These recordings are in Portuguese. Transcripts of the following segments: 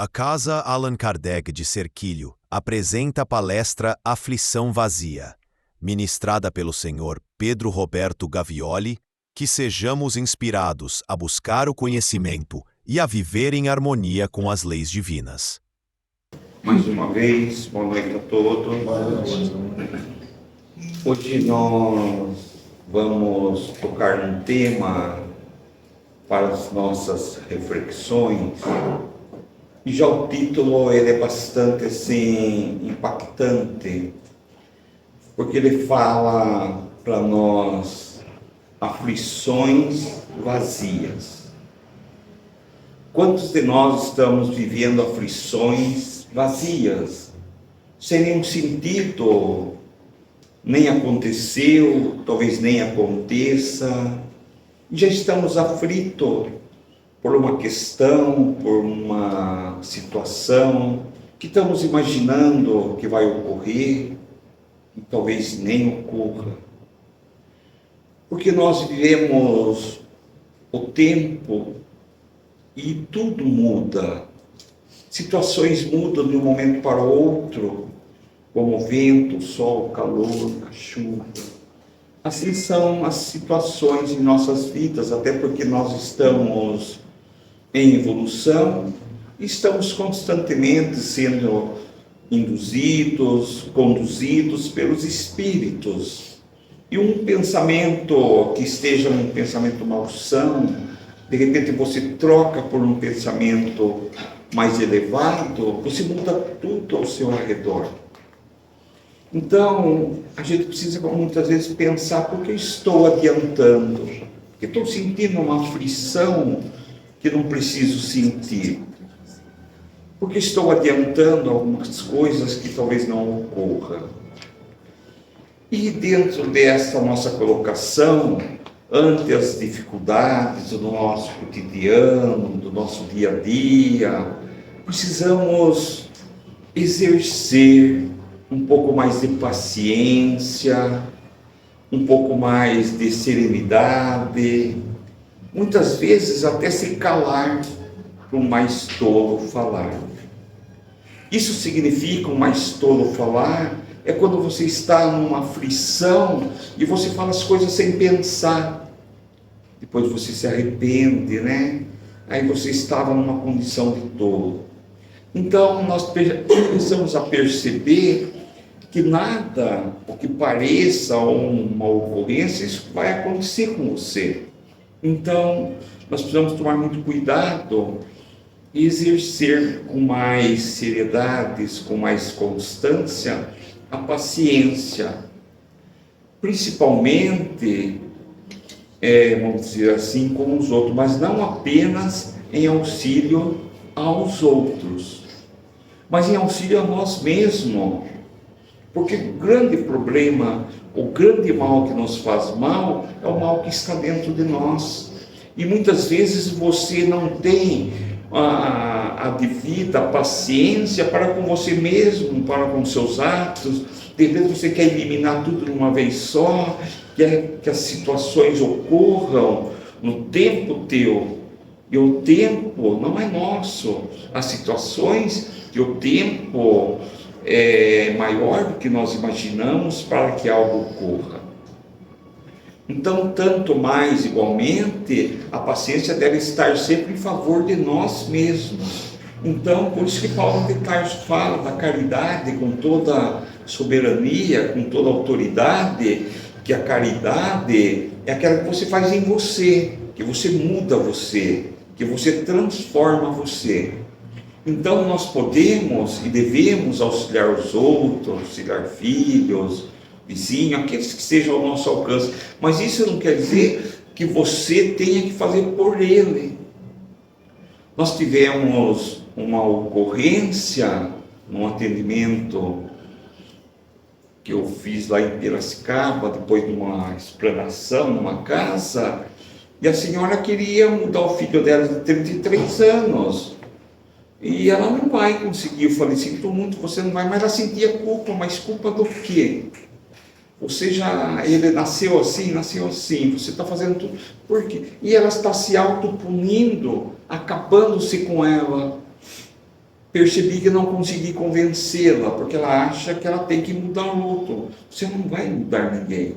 A Casa Allan Kardec de Cerquilho apresenta a palestra Aflição Vazia, ministrada pelo Sr. Pedro Roberto Gavioli. Que sejamos inspirados a buscar o conhecimento e a viver em harmonia com as leis divinas. Mais uma vez, boa noite a todos. Hoje nós vamos tocar num tema para as nossas reflexões. E já o título ele é bastante assim, impactante, porque ele fala para nós aflições vazias. Quantos de nós estamos vivendo aflições vazias, sem nenhum sentido, nem aconteceu, talvez nem aconteça, e já estamos aflitos por uma questão, por uma situação que estamos imaginando que vai ocorrer e talvez nem ocorra. Porque nós vivemos o tempo e tudo muda. Situações mudam de um momento para o outro, como o vento, o sol, o calor, a chuva. Assim são as situações em nossas vidas, até porque nós estamos em evolução e estamos constantemente sendo induzidos, conduzidos pelos espíritos. E um pensamento que esteja um pensamento malsão, de repente você troca por um pensamento mais elevado, você muda tudo ao seu redor. Então, a gente precisa muitas vezes pensar: por que estou adiantando? Porque estou sentindo uma aflição que não preciso sentir. Porque estou adiantando algumas coisas que talvez não ocorram. E dentro dessa nossa colocação, ante as dificuldades do nosso cotidiano, do nosso dia a dia, precisamos exercer um pouco mais de paciência, um pouco mais de serenidade, muitas vezes até se calar para o mais tolo falar. Isso significa um mais tolo falar é quando você está numa aflição e você fala as coisas sem pensar. Depois você se arrepende, né? Aí você estava numa condição de tolo. Então nós começamos a perceber que nada, o que pareça uma ocorrência, isso vai acontecer com você. Então nós precisamos tomar muito cuidado e exercer com mais seriedade, com mais constância, a paciência, principalmente, vamos dizer assim, com os outros, mas não apenas em auxílio aos outros, mas em auxílio a nós mesmos, porque o grande problema, o grande mal que nos faz mal, é o mal que está dentro de nós, e muitas vezes você não tem a devida paciência para com você mesmo, para com seus atos. De repente você quer eliminar tudo de uma vez só, quer que as situações ocorram no tempo teu, e o tempo não é nosso. As situações e o tempo é maior do que nós imaginamos para que algo ocorra. Então, tanto mais igualmente, a paciência deve estar sempre em favor de nós mesmos. Então, por isso que Paulo de Tarso fala da caridade com toda soberania, com toda autoridade, que a caridade é aquela que você faz em você, que você muda você, que você transforma você. Então, nós podemos e devemos auxiliar os outros, auxiliar filhos, vizinho, aqueles que estejam ao nosso alcance, mas isso não quer dizer que você tenha que fazer por ele. Nós tivemos uma ocorrência num atendimento que eu fiz lá em Piracicaba, depois de uma explanação numa casa, e a senhora queria mudar o filho dela de 33 anos, e ela não vai conseguir. Eu falei: sinto muito, você não vai, mas ela sentia culpa. Mas culpa do quê? Ele nasceu assim, você está fazendo tudo. Por quê? E ela está se autopunindo, acabando-se com ela. percebi que não consegui convencê-la, porque ela acha que ela tem que mudar o outro. Você não vai mudar ninguém.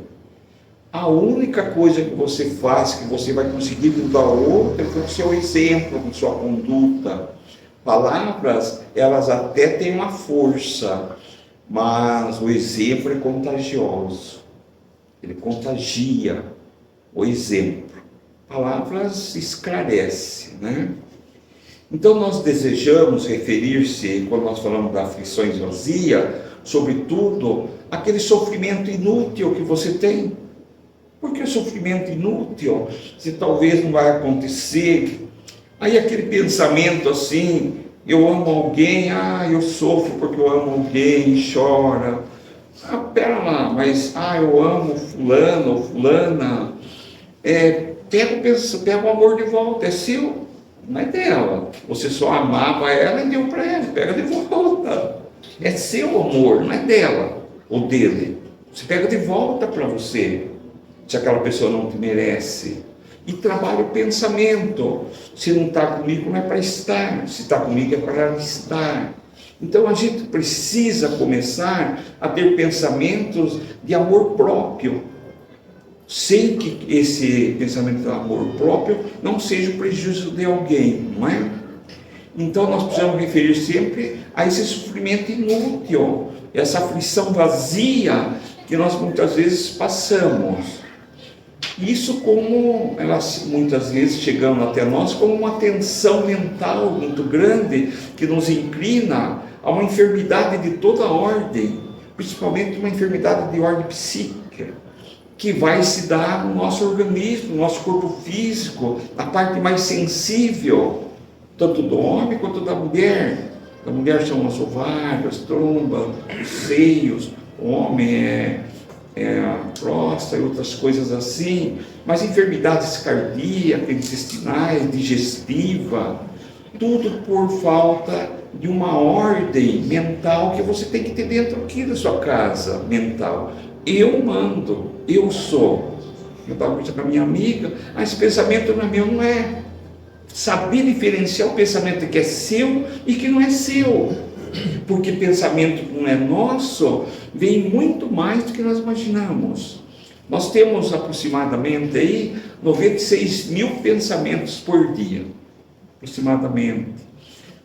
A única coisa que você faz, que você vai conseguir mudar o outro, é com o seu exemplo, com sua conduta. Palavras, elas até têm uma força, mas o exemplo é contagioso. Ele contagia o exemplo. Palavras esclarecem, né? Então nós desejamos referir-se, quando nós falamos da aflições vazia, sobretudo aquele sofrimento inútil que você tem. Porque o sofrimento inútil, se talvez não vai acontecer, aí aquele pensamento assim, eu amo alguém, eu sofro porque eu amo alguém, chora. Pera lá, mas eu amo fulano ou fulana, pega o amor de volta, é seu, não é dela. Você só amava ela e deu para ela, pega de volta. É seu amor, não é dela ou dele. Você pega de volta para você, se aquela pessoa não te merece. E trabalha o pensamento. Se não está comigo, não é para estar. Se está comigo, é para estar. Então a gente precisa começar a ter pensamentos de amor próprio, sem que esse pensamento de amor próprio não seja o prejuízo de alguém, não é? Então nós precisamos referir sempre a esse sofrimento inútil, essa aflição vazia que nós muitas vezes passamos. Isso como elas muitas vezes chegando até nós como uma tensão mental muito grande que nos inclina a uma enfermidade de toda ordem, principalmente uma enfermidade de ordem psíquica, que vai se dar no nosso organismo, no nosso corpo físico, na parte mais sensível, tanto do homem quanto da mulher. Da mulher são os ovários, as trombas, os seios, o homem é a próstata e outras coisas assim, mas enfermidades cardíacas, intestinais, digestiva, tudo por falta de uma ordem mental que você tem que ter dentro aqui da sua casa mental. Eu mando, eu sou. Eu estava conversando com a minha amiga, esse pensamento não é meu, não é. Saber diferenciar o pensamento que é seu e que não é seu. Porque pensamento que não é nosso vem muito mais do que nós imaginamos. Nós temos aproximadamente aí 96 mil pensamentos por dia, aproximadamente.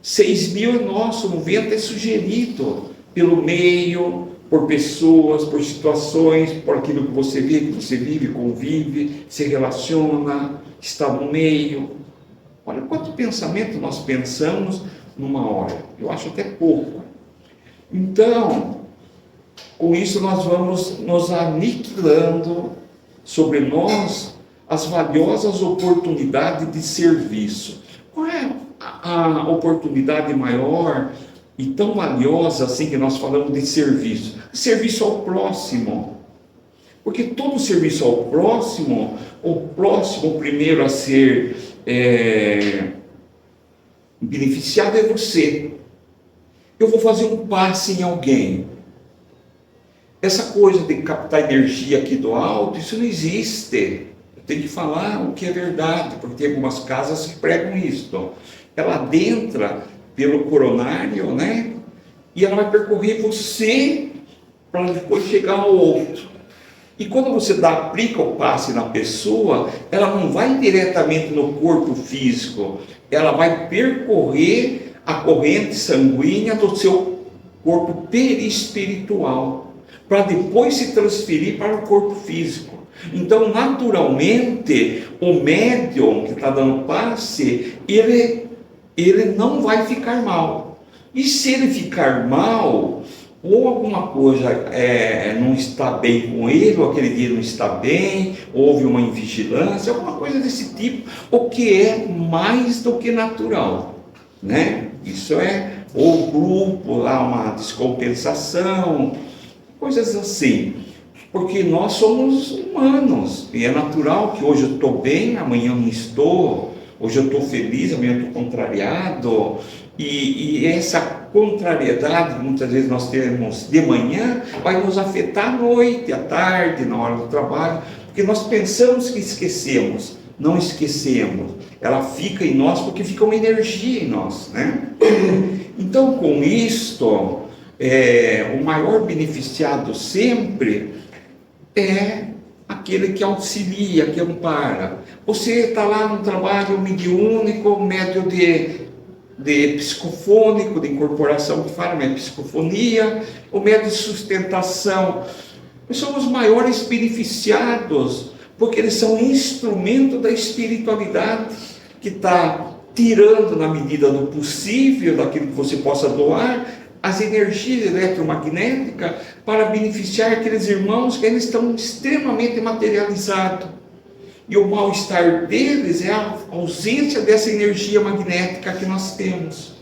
6 mil é nosso, 90 é sugerido pelo meio, por pessoas, por situações, por aquilo que você vê, que você vive, convive, se relaciona, está no meio. Olha quanto pensamento nós pensamos numa hora. Eu acho até pouco. Então, com isso nós vamos nos aniquilando sobre nós as valiosas oportunidades de serviço. Qual é a oportunidade maior e tão valiosa assim que nós falamos de serviço? Serviço ao próximo. Porque todo serviço ao próximo, o próximo primeiro a ser beneficiado é você. Eu vou fazer um passe em alguém. Essa coisa de captar energia aqui do alto, isso não existe. Eu tenho que falar o que é verdade, porque tem algumas casas que pregam isso. Ela adentra pelo coronário, né? E ela vai percorrer você para depois chegar ao outro. E quando você aplica o passe na pessoa, ela não vai diretamente no corpo físico, ela vai percorrer a corrente sanguínea do seu corpo perispiritual, para depois se transferir para o corpo físico. Então, naturalmente, o médium que está dando passe, ele não vai ficar mal. E se ele ficar mal, ou alguma coisa não está bem com ele, ou aquele dia não está bem, houve uma invigilância, alguma coisa desse tipo, o que é mais do que natural, né? Isso é o grupo, lá uma descompensação, coisas assim, porque nós somos humanos, e é natural que hoje eu estou bem, amanhã eu não estou, hoje eu estou feliz, amanhã eu estou contrariado, e essa contrariedade que muitas vezes nós temos de manhã vai nos afetar à noite, à tarde, na hora do trabalho, porque nós pensamos que esquecemos, não esquecemos, ela fica em nós porque fica uma energia em nós, né? Então, com isto, o maior beneficiado sempre é aquele que auxilia, que ampara. Você está lá no trabalho mediúnico, médio de psicofônico, de incorporação que fala, mas psicofonia, o médio de sustentação. Nós somos os maiores beneficiados, porque eles são instrumento da espiritualidade, que está tirando, na medida do possível, daquilo que você possa doar, as energias eletromagnéticas para beneficiar aqueles irmãos que ainda estão extremamente materializados. E o mal-estar deles é a ausência dessa energia magnética que nós temos.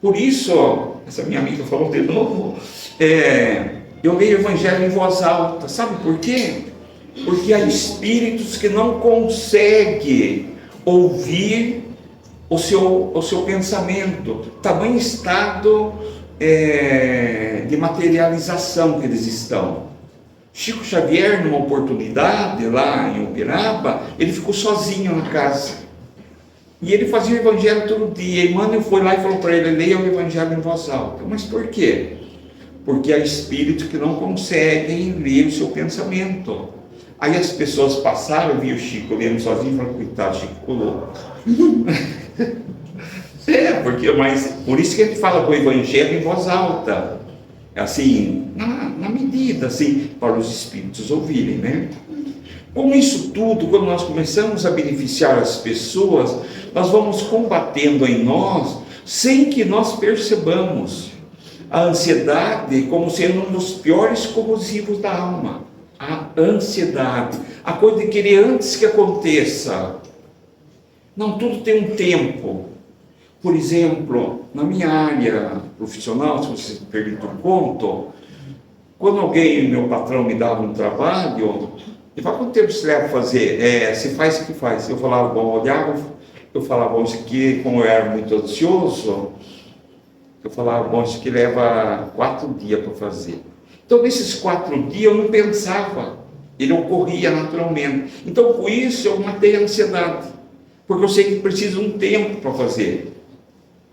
Por isso, essa minha amiga falou de novo, eu leio o Evangelho em voz alta. Sabe por quê? Porque há espíritos que não conseguem ouvir o seu pensamento, tamanho estado de materialização que eles estão. Chico Xavier, numa oportunidade lá em Uberaba, ele ficou sozinho na casa. E ele fazia o Evangelho todo dia. E Emmanuel foi lá e falou para ele: leia o Evangelho em voz alta. Mas por quê? Porque há espíritos que não conseguem ler o seu pensamento. Aí as pessoas passaram, viu o Chico lendo sozinho e falaram: coitado, Chico ficou louco. Mas por isso que a gente fala do Evangelho em voz alta, assim, na medida, assim, para os espíritos ouvirem, né? Com isso tudo, quando nós começamos a beneficiar as pessoas, nós vamos combatendo em nós, sem que nós percebamos, a ansiedade como sendo um dos piores corrosivos da alma. A ansiedade, a coisa de querer antes que aconteça. Não, tudo tem um tempo. Por exemplo, na minha área profissional, se você me permite um conto, quando alguém, meu patrão, me dava um trabalho, e fala: quanto tempo você leva a fazer? Se faz, o que faz? Eu falava: bom, olhava, eu falava: bom, isso aqui, como eu era muito ansioso, eu falava: bom, isso aqui leva 4 dias para fazer. Então, nesses 4 dias eu não pensava, ele ocorria naturalmente. Então, com isso eu matei a ansiedade, porque eu sei que precisa um tempo para fazer.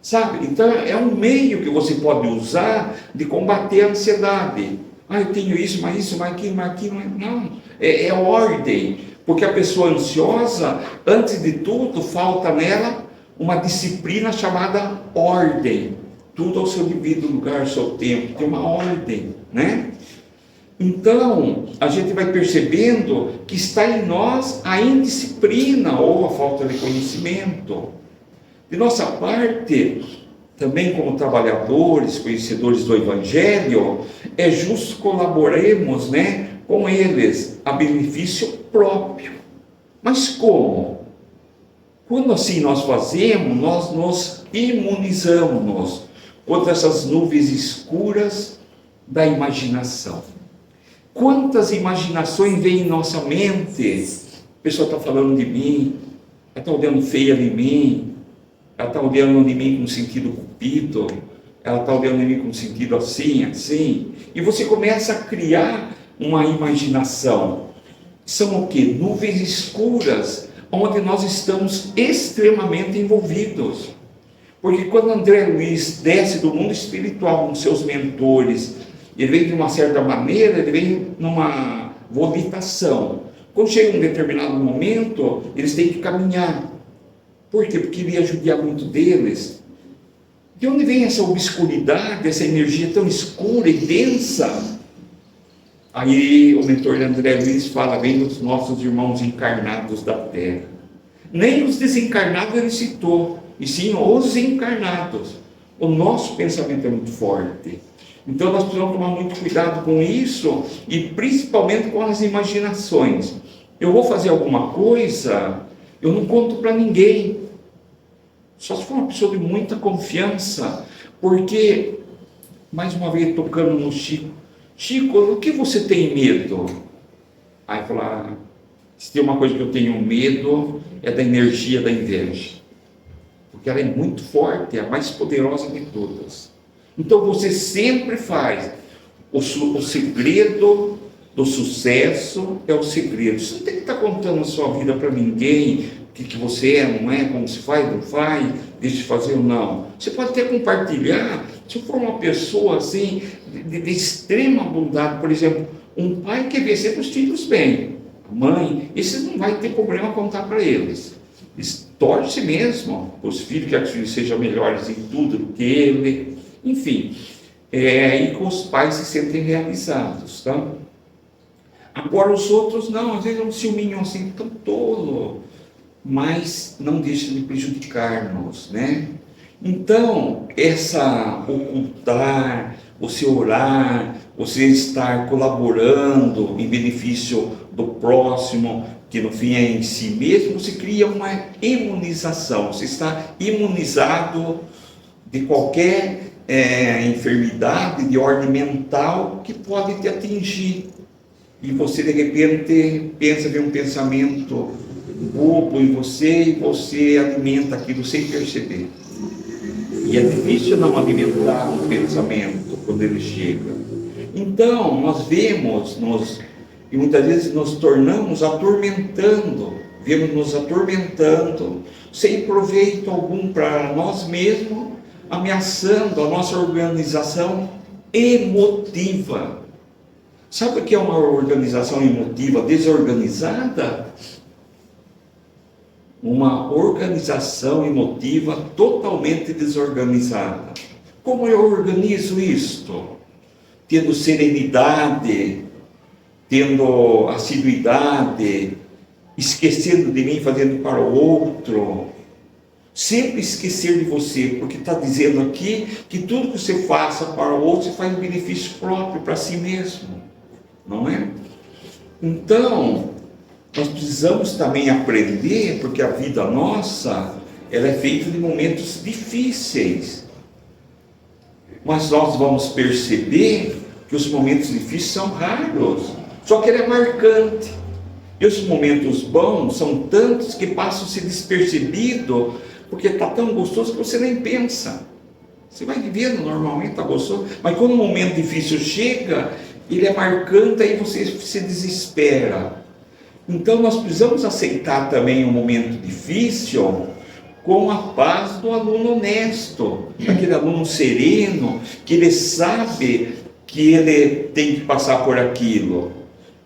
Sabe? Então, é um meio que você pode usar de combater a ansiedade. Eu tenho isso, mas aquilo. Não, é ordem. Porque a pessoa ansiosa, antes de tudo, falta nela uma disciplina chamada ordem. Tudo ao seu devido lugar, ao seu tempo, tem uma ordem, né? Então, a gente vai percebendo que está em nós a indisciplina ou a falta de conhecimento. De nossa parte, também como trabalhadores, conhecedores do Evangelho, é justo colaboremos, né, com eles, a benefício próprio. Mas como? Quando assim nós fazemos, nós nos imunizamos contra essas nuvens escuras da imaginação. Quantas imaginações vêm em nossa mente? A pessoa está falando de mim, ela está olhando feia de mim, ela está olhando de mim com sentido cupido, ela está olhando de mim com sentido assim, e você começa a criar uma imaginação. São o que? Nuvens escuras, onde nós estamos extremamente envolvidos. Porque quando André Luiz desce do mundo espiritual com seus mentores, ele vem de uma certa maneira, ele vem numa volitação. Quando chega um determinado momento, eles têm que caminhar. Por quê? Porque ele ia judiar muito deles. De onde vem essa obscuridade, essa energia tão escura e densa? Aí o mentor de André Luiz fala: vem dos nossos irmãos encarnados da terra. Nem os desencarnados ele citou, e sim os encarnados. O nosso pensamento é muito forte. Então nós precisamos tomar muito cuidado com isso, e principalmente com as imaginações. Eu vou fazer alguma coisa, eu não conto para ninguém, só se for uma pessoa de muita confiança, porque, mais uma vez tocando no Chico: Chico, o que você tem medo? Aí falar: se tem uma coisa que eu tenho medo, é da energia da inveja, porque ela é muito forte, é a mais poderosa de todas. Então você sempre faz o segredo do sucesso, é o segredo. Você não tem que estar contando a sua vida para ninguém, que você é, não é, como se faz, não faz, deixa de fazer ou não. Você pode até compartilhar, se for uma pessoa assim, de extrema bondade, por exemplo, um pai quer ver sempre os filhos bem, a mãe, esses não vai ter problema contar para eles. Eles torcem mesmo os filhos, que os filhos sejam melhores em tudo do que ele, enfim. E com os pais se sentem realizados, tá? Agora os outros não, às vezes é um ciúminho assim, tão tolo, mas não deixa de prejudicar-nos, né? Então, essa ocultar, você orar, você estar colaborando em benefício do próximo, que no fim é em si mesmo, você cria uma imunização, você está imunizado de qualquer enfermidade de ordem mental que pode te atingir. E você de repente pensa em um pensamento bobo em você e você alimenta aquilo sem perceber. E é difícil não alimentar um pensamento quando ele chega. Então, nós vemos, e muitas vezes nos tornamos atormentando, sem proveito algum para nós mesmos, ameaçando a nossa organização emotiva. Sabe o que é uma organização emotiva desorganizada? Uma organização emotiva totalmente desorganizada. Como eu organizo isto? Tendo serenidade, tendo assiduidade, esquecendo de mim, fazendo para o outro. Sempre esquecer de você, porque está dizendo aqui que tudo que você faça para o outro, você faz um benefício próprio para si mesmo. Não é? Então, nós precisamos também aprender, porque a vida nossa, ela é feita de momentos difíceis. Mas nós vamos perceber que os momentos difíceis são raros, só que ele é marcante. E os momentos bons são tantos que passam a ser despercebidos, porque está tão gostoso que você nem pensa. Você vai vivendo normalmente, está gostoso, mas quando um momento difícil chega, ele é marcante, aí você se desespera. Então nós precisamos aceitar também um momento difícil com a paz do aluno honesto, aquele aluno sereno, que ele sabe que ele tem que passar por aquilo,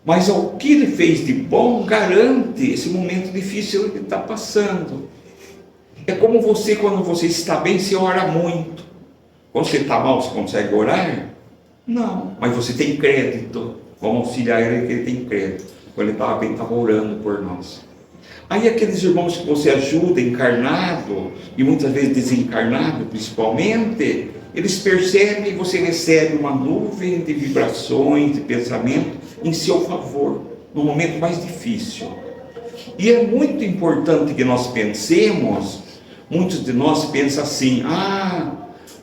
mas o que ele fez de bom garante esse momento difícil que ele está passando. É como você, quando você está bem, você ora muito. Quando você está mal, você consegue orar? Não, mas você tem crédito. Vamos auxiliar ele, que ele tem crédito. Quando ele estava bem, estava orando por nós. Aí aqueles irmãos que você ajuda, encarnado, e muitas vezes desencarnado principalmente, eles percebem e você recebe uma nuvem de vibrações, de pensamento em seu favor, no momento mais difícil. E é muito importante que nós pensemos, muitos de nós pensam assim,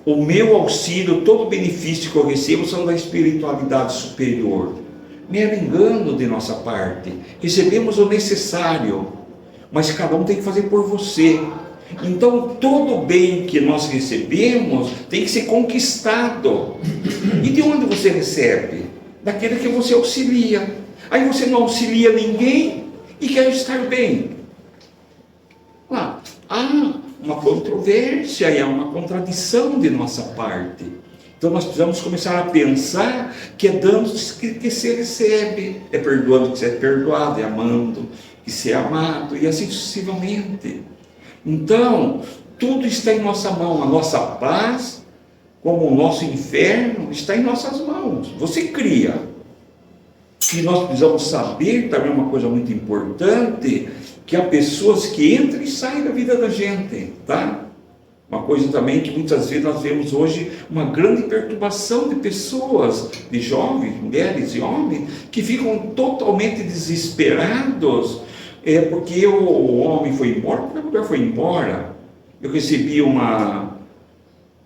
o meu auxílio, todo o benefício que eu recebo são da espiritualidade superior. Mero engano de nossa parte. Recebemos o necessário, mas cada um tem que fazer por você. Então todo o bem que nós recebemos tem que ser conquistado. E de onde você recebe? Daquele que você auxilia. Aí você não auxilia ninguém e quer estar bem. Há uma controvérsia e há uma contradição de nossa parte. Então nós precisamos começar a pensar que é dando que se recebe, é perdoando que se é perdoado, é amando que se é amado, e assim sucessivamente. Então, tudo está em nossa mão, a nossa paz, como o nosso inferno, está em nossas mãos. Você cria. E nós precisamos saber também uma coisa muito importante, que há pessoas que entram e saem da vida da gente, tá? Uma coisa também que muitas vezes nós vemos hoje, uma grande perturbação de pessoas, de jovens, mulheres e homens, que ficam totalmente desesperados, porque o homem foi embora, porque a mulher foi embora. Eu recebi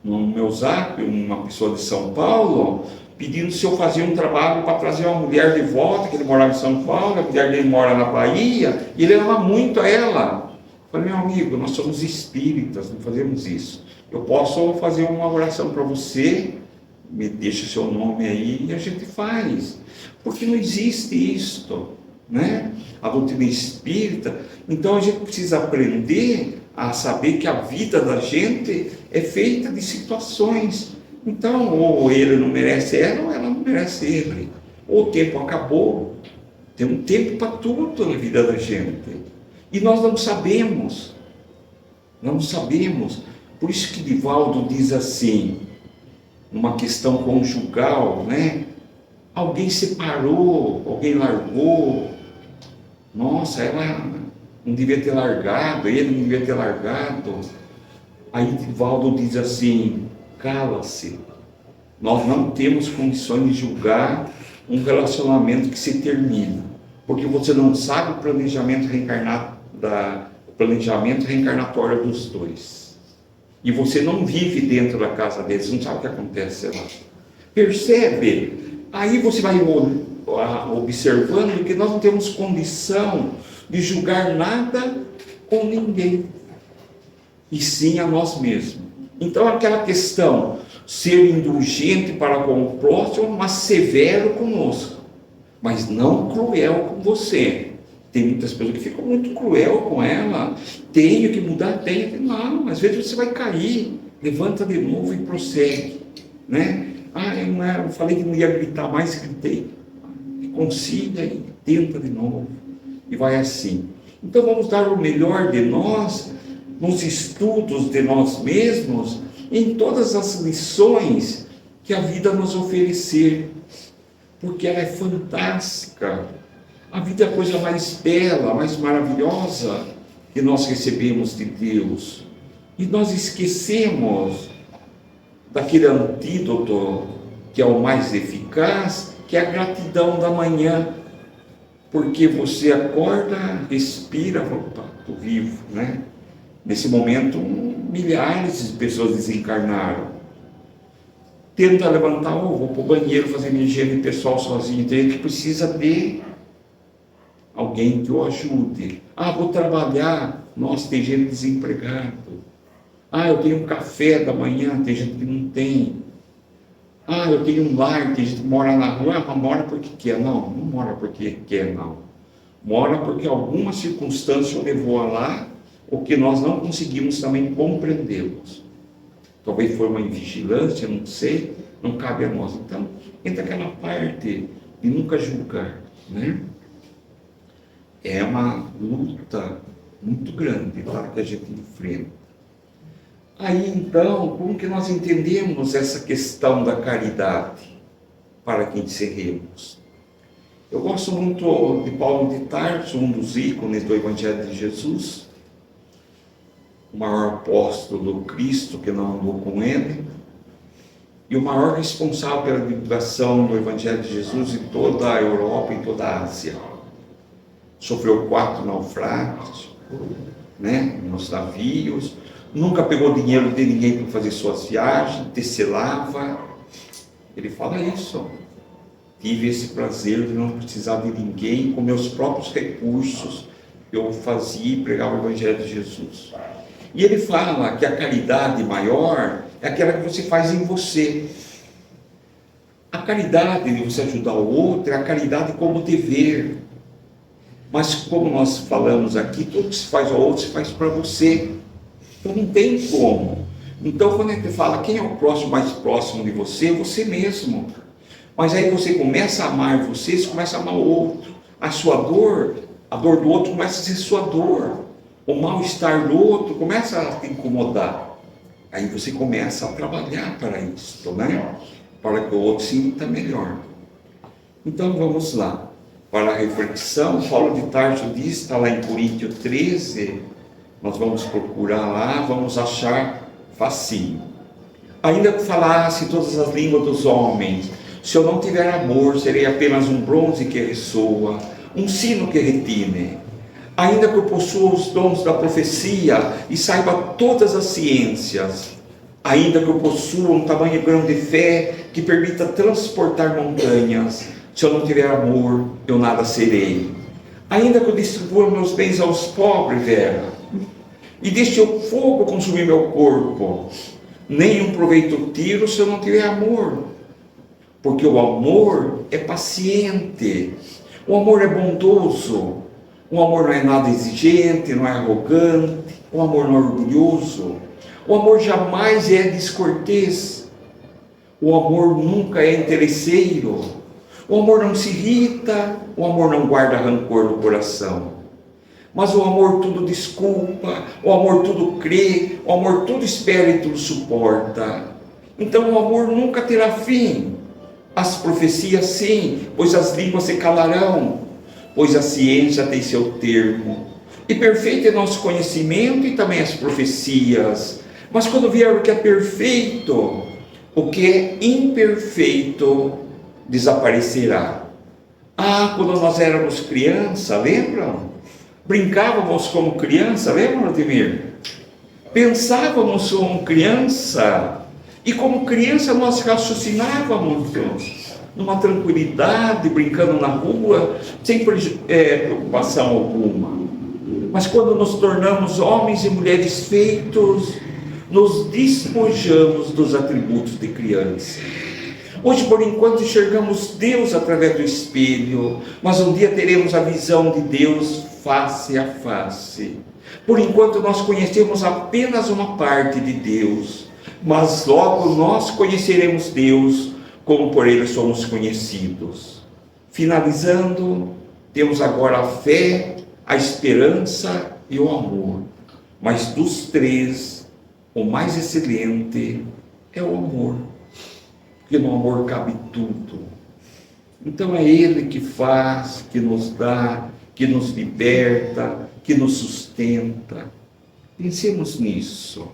no meu zap, uma pessoa de São Paulo, pedindo se eu fazia um trabalho para trazer uma mulher de volta, que ele morava em São Paulo, a mulher dele mora na Bahia, e ele ama muito a ela. Eu falei, meu amigo, nós somos espíritas, não fazemos isso. Eu posso fazer uma oração para você, me deixa o seu nome aí, e a gente faz. Porque não existe isto. né? A doutrina espírita. Então a gente precisa aprender a saber que a vida da gente é feita de situações. Então, ou ele não merece ela, ou ela não merece ele. Ou o tempo acabou. Tem um tempo para tudo na vida da gente. E nós não sabemos. Não sabemos. Por isso que Divaldo diz assim, uma questão conjugal, né? Alguém separou, alguém largou. Nossa, ela não devia ter largado, ele não devia ter largado. Aí Divaldo diz assim, cala-se. Nós não temos condições de julgar um relacionamento que se termina, porque você não sabe o planejamento reencarnatório dos dois. E você não vive dentro da casa deles, não sabe o que acontece lá. Percebe? Aí você vai observando que nós não temos condição de julgar nada com ninguém, e sim a nós mesmos. Então aquela questão, ser indulgente para com o próximo, mas severo conosco, mas não cruel com você. Tem muitas pessoas que ficam muito cruel com ela, tenho que mudar, não, às vezes você vai cair, levanta de novo e prossegue, né? Eu falei que não ia gritar mais, gritei, consiga e tenta de novo, e vai assim. Então vamos dar o melhor de nós, nos estudos de nós mesmos, em todas as lições que a vida nos oferecer, porque ela é fantástica. A vida é a coisa mais bela, mais maravilhosa que nós recebemos de Deus. E nós esquecemos daquele antídoto que é o mais eficaz, que é a gratidão da manhã. Porque você acorda, respira, opa, estou vivo, né? Nesse momento, milhares de pessoas desencarnaram. Tenta levantar, vou para o banheiro fazer minha higiene pessoal sozinho. Tem gente que precisa de alguém que o ajude. Vou trabalhar. Nossa, tem gente desempregado. Eu tenho um café da manhã, tem gente que não tem. Eu tenho um lar, tem gente que mora na rua. Mora porque quer. Não mora porque quer, não. Mora porque alguma circunstância o levou a lá, o que nós não conseguimos também compreendê-los. Talvez foi uma invigilância, não sei, não cabe a nós. Então, entra aquela parte de nunca julgar, né? É uma luta muito grande, tá, que a gente enfrenta. Aí, então, como que nós entendemos essa questão da caridade? Para que encerremos. Eu gosto muito de Paulo de Tarso, um dos ícones do Evangelho de Jesus, o maior apóstolo do Cristo que não andou com ele, e o maior responsável pela divulgação do Evangelho de Jesus em toda a Europa e toda a Ásia. Sofreu 4 naufrágios, né, nos navios, nunca pegou dinheiro de ninguém para fazer suas viagens, tecelava. Ele fala isso. Tive esse prazer de não precisar de ninguém, com meus próprios recursos, eu fazia e pregava o Evangelho de Jesus. E ele fala que a caridade maior é aquela que você faz em você. A caridade de você ajudar o outro é a caridade como dever. Mas como nós falamos aqui, tudo que se faz ao outro se faz para você. Então não tem como. Então quando a gente fala quem é o próximo mais próximo de você, você mesmo. Mas aí você começa a amar você começa a amar o outro. A sua dor, a dor do outro começa a ser sua dor. O mal-estar do outro começa a te incomodar. Aí você começa a trabalhar para isso, né? Para que o outro se sinta melhor. Então vamos lá. Para a reflexão, Paulo de Tarso diz, está lá em Coríntios 13, nós vamos procurar lá, vamos achar facinho. Ainda que falasse todas as línguas dos homens, se eu não tiver amor, serei apenas um bronze que ressoa, um sino que retine. Ainda que eu possua os dons da profecia e saiba todas as ciências, ainda que eu possua um tamanho grande de fé que permita transportar montanhas, se eu não tiver amor, eu nada serei. Ainda que eu distribua meus bens aos pobres, Vera, e deixe o fogo consumir meu corpo, nenhum proveito tiro se eu não tiver amor. Porque o amor é paciente, O amor é bondoso. O amor não é nada exigente, não é arrogante. O amor não é orgulhoso. O amor jamais é descortês. O amor nunca é interesseiro. O amor não se irrita. O amor não guarda rancor no coração. Mas o amor tudo desculpa. O amor tudo crê. O amor tudo espera e tudo suporta. Então o amor nunca terá fim. As profecias sim, pois as línguas se calarão, pois a ciência tem seu termo. E perfeito é nosso conhecimento e também as profecias. Mas quando vier o que é perfeito, o que é imperfeito desaparecerá. Quando nós éramos criança, lembram? Brincávamos como criança, lembram, Ademir? Pensávamos como criança. E como criança nós raciocinávamos numa tranquilidade, brincando na rua, sem preocupação alguma. Mas quando nos tornamos homens e mulheres feitos, nos despojamos dos atributos de criança. Hoje, por enquanto, enxergamos Deus através do espelho, mas um dia teremos a visão de Deus face a face. Por enquanto, nós conhecemos apenas uma parte de Deus, mas logo nós conheceremos Deus como por Ele somos conhecidos. Finalizando, temos agora a fé, a esperança e o amor. Mas dos três, o mais excelente é o amor, porque no amor cabe tudo. Então é Ele que faz, que nos dá, que nos liberta, que nos sustenta. Pensemos nisso.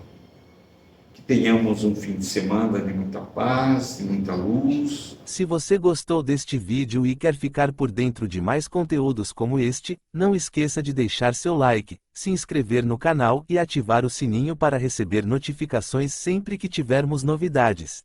Tenhamos um fim de semana de muita paz, de muita luz. Se você gostou deste vídeo e quer ficar por dentro de mais conteúdos como este, não esqueça de deixar seu like, se inscrever no canal e ativar o sininho para receber notificações sempre que tivermos novidades.